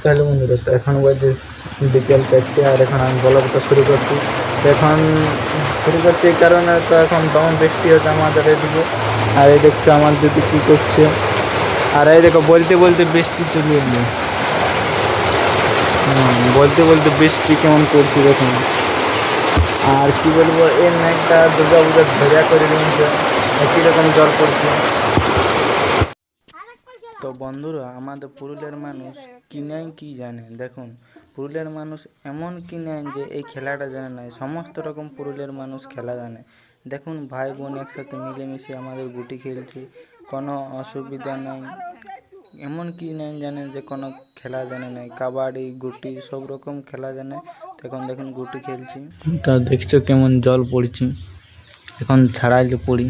তাহলে বন্ধুরা তো এখন বাজে বিকেল 4টে আর এখন আমি ব্লগটা শুরু করছি। এখন শুরু করছি এই কারণে, তো এখন দম বৃষ্টি হচ্ছে আমাদের এদিকে। আর এই দেখছো আমার দিদি কী করছে, আর এই দেখো বলতে বলতে বৃষ্টি চলে এলো। বলতে বলতে বৃষ্টি কেমন করছি দেখুন। আর কি বলবো, এই মেঘটা দুর্গা পূজা ধরিয়া করে নিয়েছে, একই রকম জল পড়ছে। তো বন্ধুরা, আমাদের পুরুলিয়ার মানুষ কি নাই কি জানে দেখুন। পুরুলিয়ার মানুষ এমন কি নেই যে এই খেলাটা জানে না, সমস্ত রকম পুরুলিয়ার মানুষ খেলা জানে। দেখুন ভাই বোন একসাথে মিলেমিশে আমাদের গুটি খেলছে, কোনো অসুবিধা নেই। এমন কি নেই জানে যে কোনো খেলা জানে নাই, কাবাডি গুটি সব রকম খেলা জানে। এখন দেখুন গুটি খেলছি, তা দেখছো কেমন জল পড়ছি, এখন ছাড়াইলে পড়ি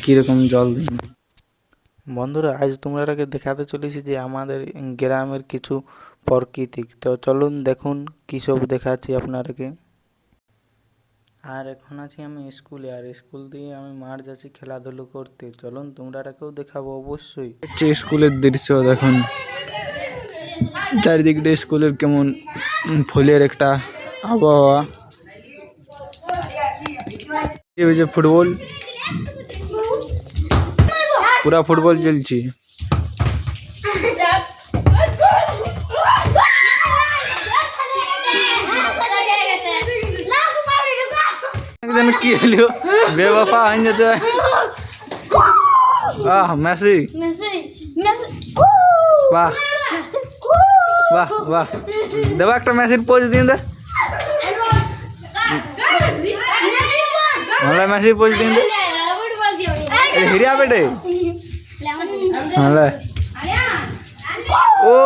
কীরকম জল। বন্ধুরা, আজ তোমরাকে দেখাতে চলেছি যে আমাদের গ্রামের কিছু প্রাকৃতিক, তো চলুন দেখুন কী সব দেখাচ্ছি আপনাদেরকে। আর এখন আছি আমি স্কুলে, আর স্কুল দিয়ে আমি মাঠ যাচ্ছি খেলাধুলো করতে। চলুন তোমরাকেও দেখাবো অবশ্যই। স্কুলের দৃশ্য দেখুন, চারিদিকটা স্কুলের কেমন ফুলের একটা আবহাওয়া। ফুটবল, পুরা ফুটবল চলছে। কি হলো বেওয়াফা হয়ে যেতে। মেসি, বাহ বাহ বাহ, দেবা একটা মেসির পোজ দিন দে, মেসির পোজ দিন দে। হিরিয়া বেটে ও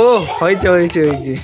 ও হয়েছে হয়েছে হয়েছে।